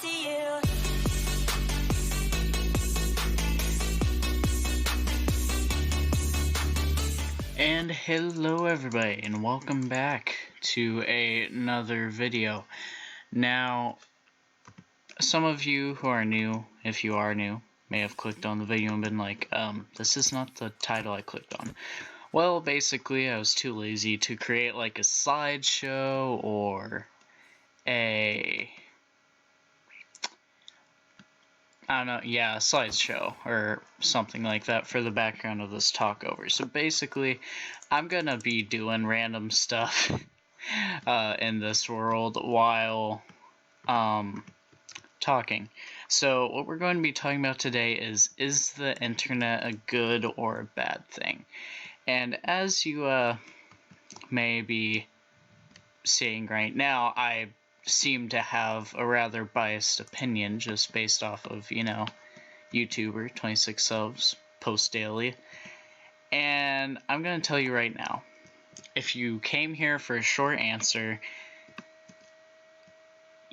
to you. And hello everybody, and welcome back to another video. Now, some of you who are new, if you are new, may have clicked on the video and been like, this is not the title I clicked on. Well, basically, I was too lazy to create like a slideshow or a slideshow or something like that for the background of this talkover. So basically, I'm gonna be doing random stuff in this world while talking. So what we're going to be talking about today is the internet a good or a bad thing? And as you may be seeing right now, I seem to have a rather biased opinion just based off of, YouTuber, 26 subs, post daily. And I'm going to tell you right now, if you came here for a short answer,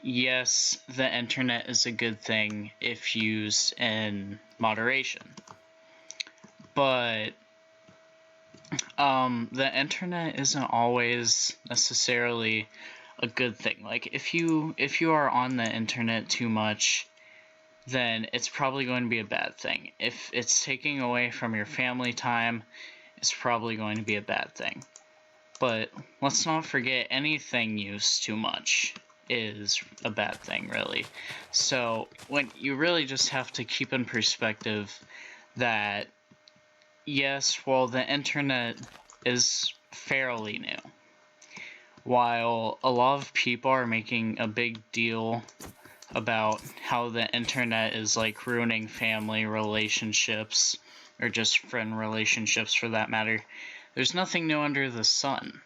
yes, the internet is a good thing if used in moderation. But the internet isn't always necessarily a good thing. Like, if you are on the internet too much, then it's probably going to be a bad thing. If it's taking away from your family time, it's probably going to be a bad thing. But let's not forget, anything used too much is a bad thing, really. So when you really just have to keep in perspective that, yes, while the internet is fairly new, while a lot of people are making a big deal about how the internet is like ruining family relationships, or just friend relationships for that matter, there's nothing new under the sun.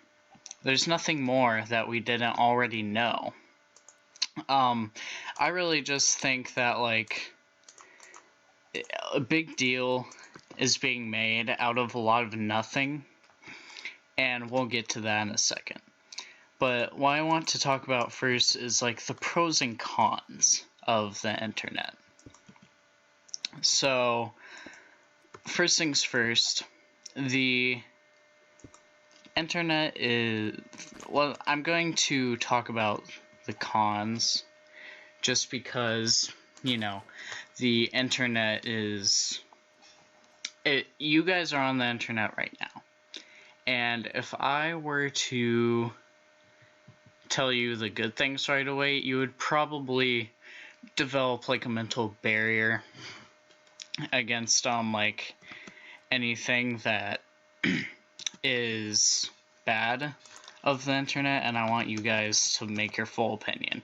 There's nothing more that we didn't already know. I really just think that, like, a big deal is being made out of a lot of nothing, and we'll get to that in a second. But what I want to talk about first is, like, the pros and cons of the internet. So, first things first, the internet is, well, I'm going to talk about the cons just because, the internet is, you guys are on the internet right now. And if I were to tell you the good things right away, you would probably develop like a mental barrier against like anything that is bad of the internet, and I want you guys to make your full opinion.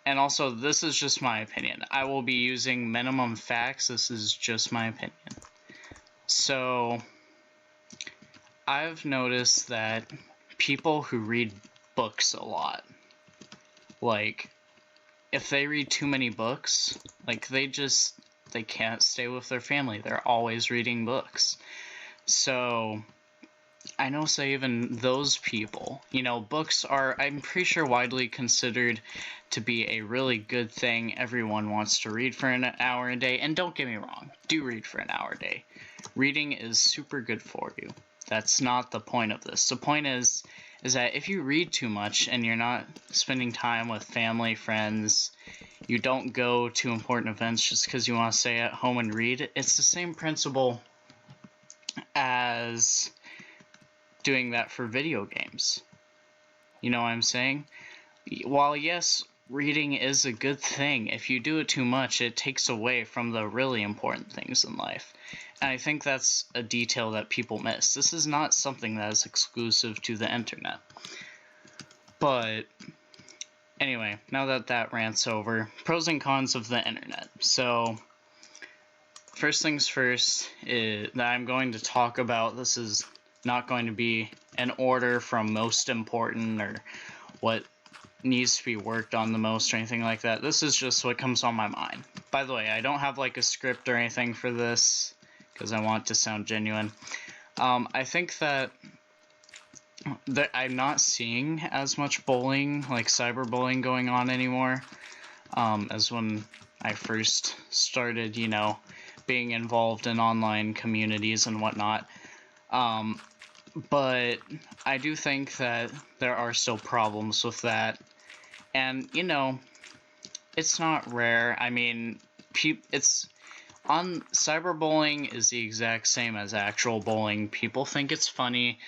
And also, this is just my opinion. I will be using minimum facts. This is just my opinion. So, I've noticed that people who read books a lot, like, if they read too many books, like, they can't stay with their family. They're always reading books. So, I know, say, even those people, books are, I'm pretty sure, widely considered to be a really good thing. Everyone wants to read for an hour a day, and don't get me wrong, do read for an hour a day. Reading is super good for you. That's not the point of this. The point is that if you read too much and you're not spending time with family, friends, you don't go to important events just because you want to stay at home and read, it's the same principle as doing that for video games. You know what I'm saying? While yes, reading is a good thing, if you do it too much, it takes away from the really important things in life. And I think that's a detail that people miss. This is not something that is exclusive to the internet. But anyway, now that rant's over, pros and cons of the internet. So, first things first is that I'm going to talk about, this is not going to be an order from most important or what needs to be worked on the most or anything like that. This is just what comes on my mind. By the way, I don't have like a script or anything for this because I want it to sound genuine. I think that I'm not seeing as much bullying, like cyberbullying, going on anymore. as when I first started, being involved in online communities and whatnot. But I do think that there are still problems with that. And, it's not rare. I mean, cyberbullying is the exact same as actual bullying. People think it's funny,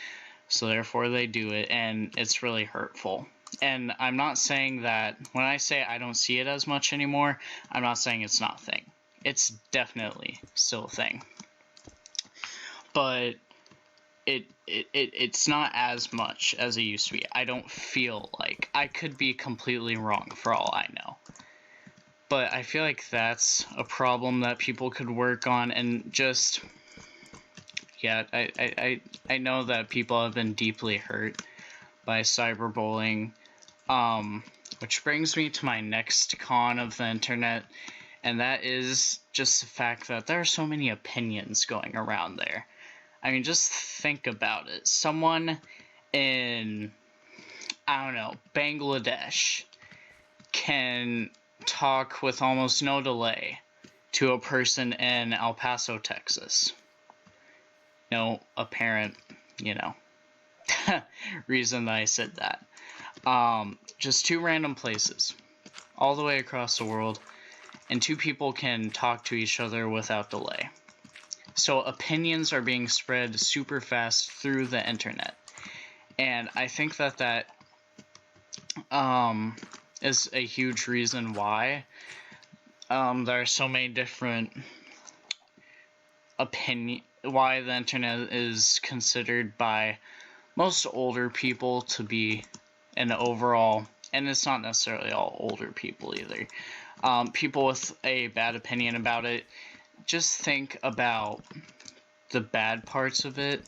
so therefore they do it, and it's really hurtful. And I'm not saying that, when I say I don't see it as much anymore, I'm not saying it's not a thing. It's definitely still a thing. But it's not as much as it used to be. I don't feel like. I could be completely wrong for all I know. But I feel like that's a problem that people could work on, and just, yeah, I know that people have been deeply hurt by cyberbullying, which brings me to my next con of the internet, and that is just the fact that there are so many opinions going around there. I mean, just think about it. Someone in, I don't know, Bangladesh can talk with almost no delay to a person in El Paso, Texas. No apparent, reason that I said that. Just two random places, all the way across the world, and two people can talk to each other without delay. So opinions are being spread super fast through the internet. And I think that is a huge reason why there are so many different why the internet is considered by most older people to be an overall, and it's not necessarily all older people either, people with a bad opinion about it. Just think about the bad parts of it,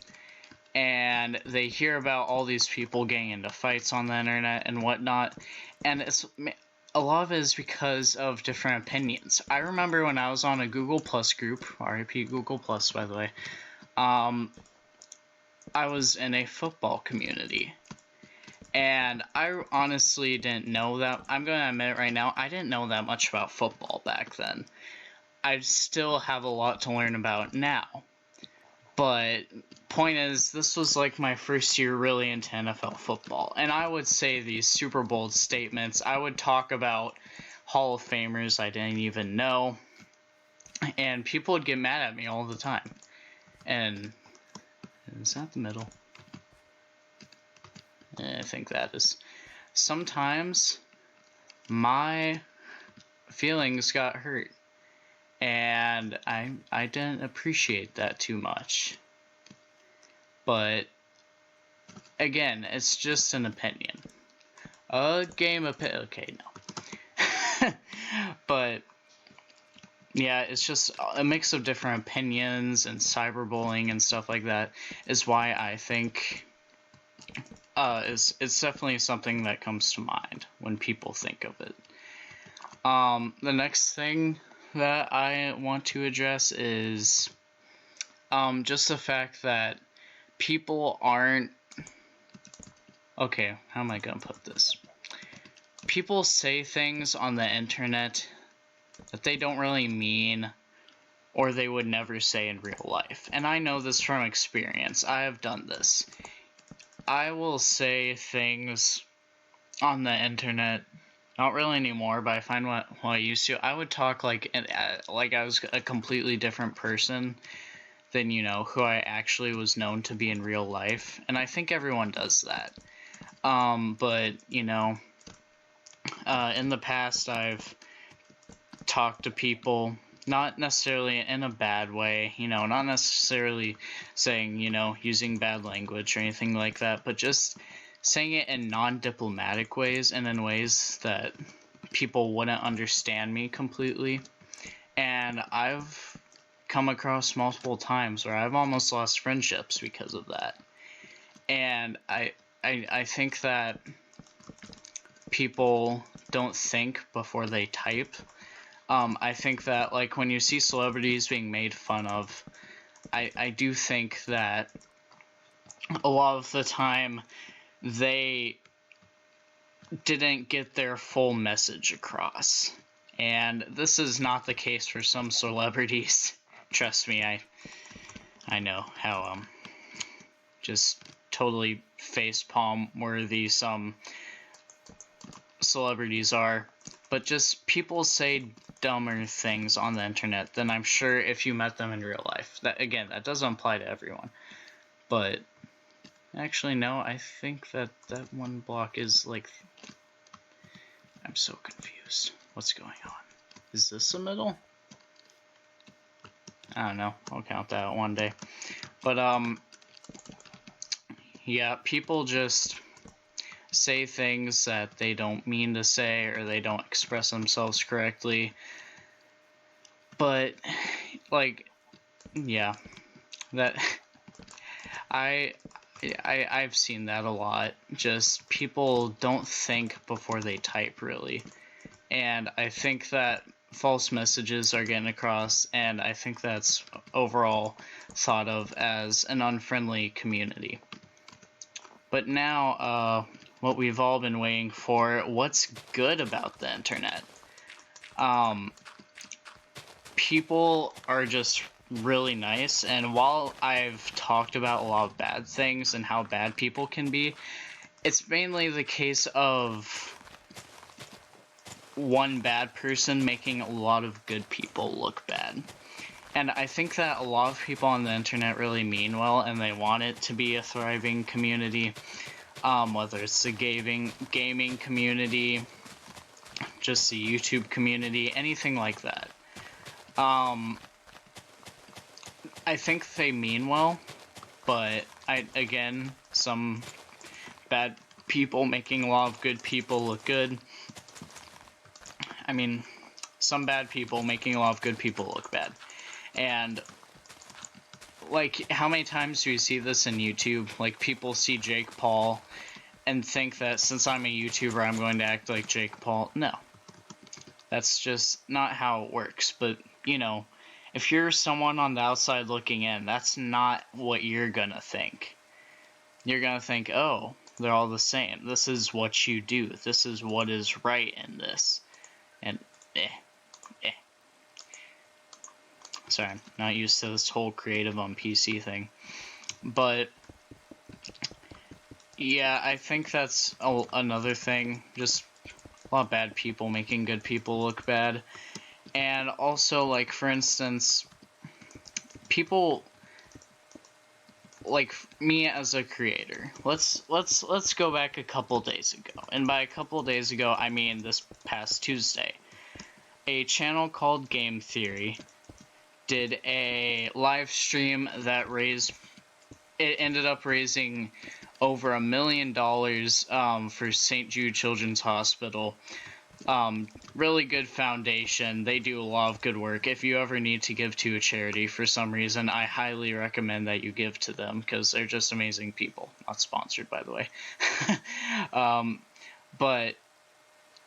and they hear about all these people getting into fights on the internet and whatnot, and a lot of it is because of different opinions. I remember when I was on a Google Plus group, RIP Google Plus, by the way, I was in a football community, and I honestly didn't know that. I'm going to admit right now, I didn't know that much about football back then. I still have a lot to learn about now. But point is, this was like my first year really into NFL football, and I would say these super bold statements. I would talk about Hall of Famers I didn't even know, and people would get mad at me all the time. And is that the middle? I think that is. Sometimes my feelings got hurt, and I didn't appreciate that too much. But again, it's just an opinion. A game of okay, no. But yeah, it's just a mix of different opinions, and cyberbullying and stuff like that is why I think it's definitely something that comes to mind when people think of it. The next thing that I want to address is just the fact that people aren't... Okay, how am I gonna put this? People say things on the internet that they don't really mean, or they would never say in real life. And I know this from experience. I have done this. I will say things on the internet, not really anymore, but I find what I used to. I would talk like I was a completely different person than, who I actually was known to be in real life. And I think everyone does that. But, in the past, I've talked to people, not necessarily in a bad way, not necessarily saying, using bad language or anything like that, but just saying it in non-diplomatic ways and in ways that people wouldn't understand me completely. And I've come across multiple times where I've almost lost friendships because of that. And I think that people don't think before they type. I think that, like, when you see celebrities being made fun of, I do think that a lot of the time they didn't get their full message across. And this is not the case for some celebrities. Trust me, I know how just totally facepalm worthy some celebrities are. But just people say dumber things on the internet than I'm sure if you met them in real life. That, again, that doesn't apply to everyone. But actually, no, I think that one block is like... I'm so confused. What's going on? Is this a middle? I don't know. I'll count that out one day. But, yeah, people just say things that they don't mean to say, or they don't express themselves correctly. But, like, yeah, that... I've seen that a lot. Just people don't think before they type, really. And I think that false messages are getting across, and I think that's overall thought of as an unfriendly community. But now, what we've all been waiting for, what's good about the internet? People are just really nice, and while I've talked about a lot of bad things and how bad people can be, it's mainly the case of one bad person making a lot of good people look bad. And I think that a lot of people on the internet really mean well, and they want it to be a thriving community, whether it's the gaming community, just the YouTube community, anything like that. I think they mean well, but again, some bad people making a lot of good people look good. I mean, some bad people making a lot of good people look bad. And, like, how many times do you see this in YouTube? Like, people see Jake Paul and think that since I'm a YouTuber, I'm going to act like Jake Paul. No. That's just not how it works. But, you know, if you're someone on the outside looking in, that's not what you're gonna think. You're gonna think, oh, they're all the same. This is what you do. This is what is right in this. And, Sorry, I'm not used to this whole creative on PC thing. But, yeah, I think that's another thing. Just a lot of bad people making good people look bad. And also, like, for instance, people like me as a creator. Let's go back a couple days ago. And by a couple days ago, I mean this past Tuesday. A channel called Game Theory did a live stream that ended up raising over $1 million for St. Jude Children's Hospital. Really good foundation. They do a lot of good work. If you ever need to give to a charity for some reason, I highly recommend that you give to them because they're just amazing people. Not sponsored, by the way. But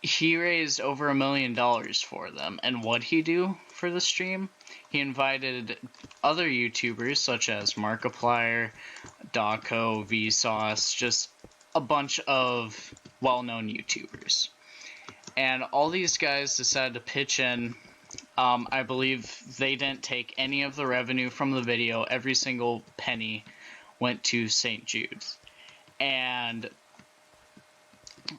he raised over $1 million for them. And what'd he do for the stream? He invited other YouTubers such as Markiplier, Daco, Vsauce, just a bunch of well-known YouTubers. And all these guys decided to pitch in. I believe they didn't take any of the revenue from the video. Every single penny went to St. Jude's. And,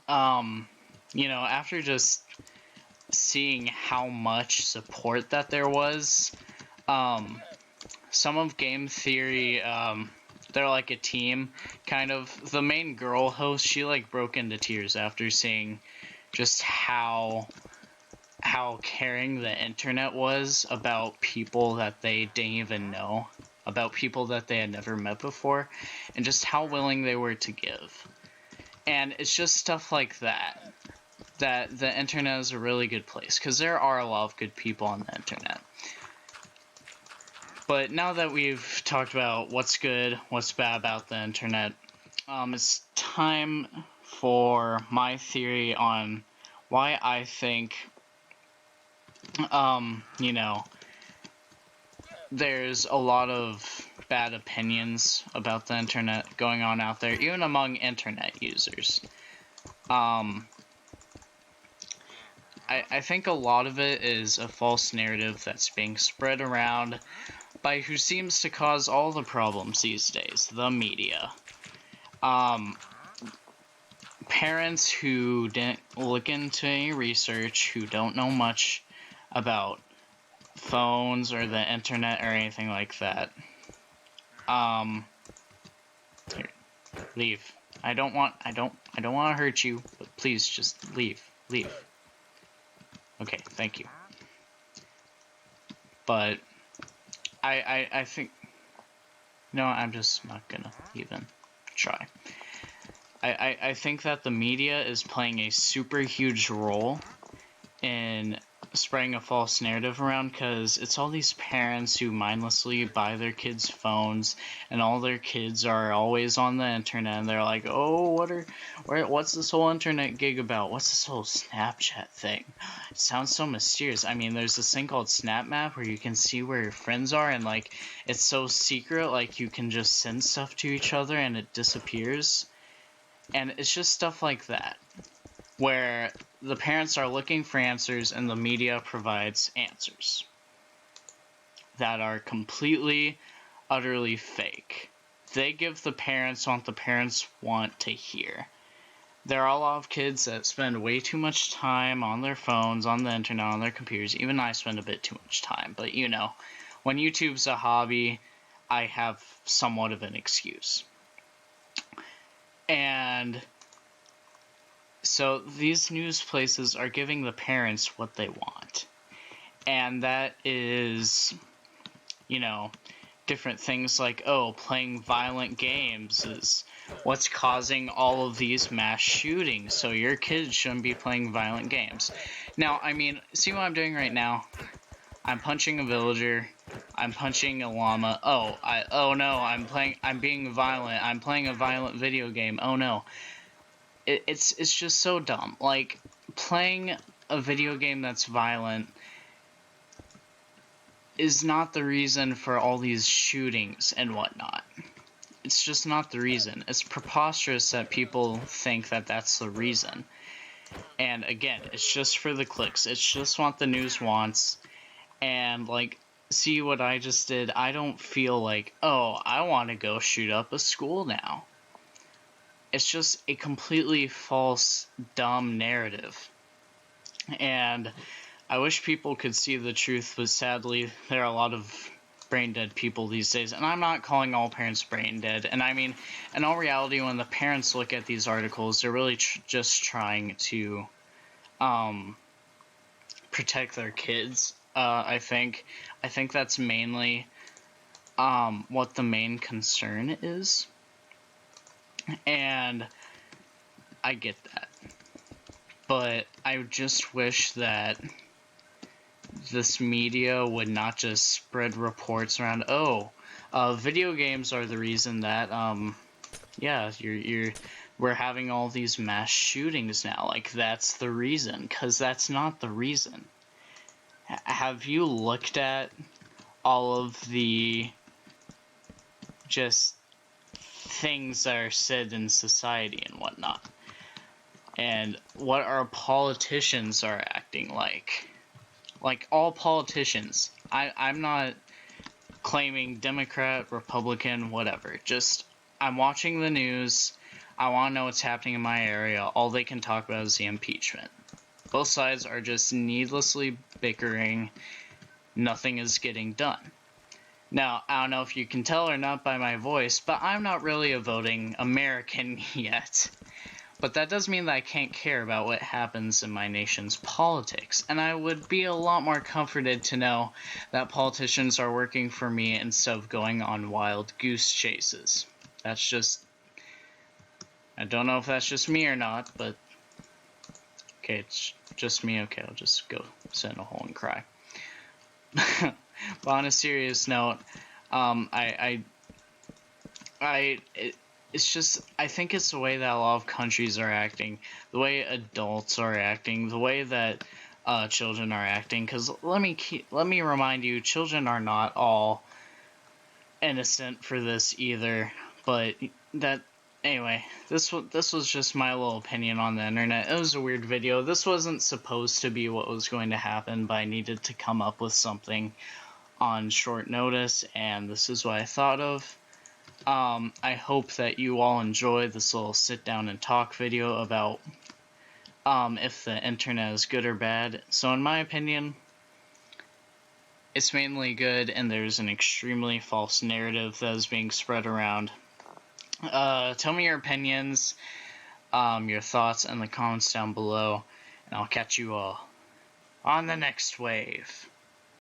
you know, after just seeing how much support that there was, some of Game Theory, they're like a team, kind of. The main girl host, she, like, broke into tears after seeing just how caring the internet was about people that they didn't even know, about people that they had never met before, and just how willing they were to give. And it's just stuff like that the internet is a really good place, because there are a lot of good people on the internet. But now that we've talked about what's good, what's bad about the internet, it's time for my theory on why I think, you know, there's a lot of bad opinions about the internet going on out there, even among internet users. I think a lot of it is a false narrative that's being spread around by who seems to cause all the problems these days, the media. Parents who didn't look into any research, who don't know much about phones or the internet or anything like that. Here, leave. I don't want to hurt you, but please just leave. Okay, thank you. But I think, no, I'm just not gonna even try. I think that the media is playing a super huge role in spreading a false narrative around, because it's all these parents who mindlessly buy their kids phones, and all their kids are always on the internet, and they're like, oh, what's this whole internet gig about? What's this whole Snapchat thing? It sounds so mysterious. I mean, there's this thing called Snap Map where you can see where your friends are, and like, it's so secret, like you can just send stuff to each other and it disappears. And it's just stuff like that, where the parents are looking for answers and the media provides answers that are completely, utterly fake. They give the parents what the parents want to hear. There are a lot of kids that spend way too much time on their phones, on the internet, on their computers. Even I spend a bit too much time. But, you know, when YouTube's a hobby, I have somewhat of an excuse. And so these news places are giving the parents what they want. And that is, you know, different things like, oh, playing violent games is what's causing all of these mass shootings, so your kids shouldn't be playing violent games. Now, I mean, see what I'm doing right now? I'm punching a villager. I'm punching a llama. Oh no, I'm being violent. I'm playing a violent video game. Oh no. It's just so dumb. Like, playing a video game that's violent is not the reason for all these shootings and whatnot. It's just not the reason. It's preposterous that people think that that's the reason. And again, it's just for the clicks. It's just what the news wants. And, like, see what I just did? I don't feel like, oh, I want to go shoot up a school now. It's just a completely false, dumb narrative. And I wish people could see the truth, but sadly, there are a lot of brain-dead people these days. And I'm not calling all parents brain-dead. And I mean, in all reality, when the parents look at these articles, they're really just trying to protect their kids. I think that's mainly what the main concern is. And I get that. But I just wish that this media would not just spread reports around, video games are the reason that, we're having all these mass shootings now. Like, that's the reason. Because that's not the reason. Have you looked at all of the just things that are said in society and whatnot? And what our politicians are acting like? Like, all politicians. I'm not claiming Democrat, Republican, whatever. Just, I'm watching the news. I want to know what's happening in my area. All they can talk about is the impeachment. Both sides are just needlessly bickering. Nothing is getting done. Now, I don't know if you can tell or not by my voice, but I'm not really a voting American yet. But that does mean that I can't care about what happens in my nation's politics. And I would be a lot more comforted to know that politicians are working for me instead of going on wild goose chases. That's just... I don't know if that's just me or not, but... Okay, it's just me. Okay, I'll just go sit in a hole and cry. But on a serious note, it's just, I think it's the way that a lot of countries are acting, the way adults are acting, the way that children are acting. Because let me remind you, children are not all innocent for this either. But that Anyway, this was just my little opinion on the internet. It was a weird video. This wasn't supposed to be what was going to happen, but I needed to come up with something on short notice, and this is what I thought of. I hope that you all enjoy this little sit down and talk video about if the internet is good or bad. So in my opinion, it's mainly good, and there's an extremely false narrative that is being spread around. Tell me your opinions, your thoughts in the comments down below, and I'll catch you all on the next wave.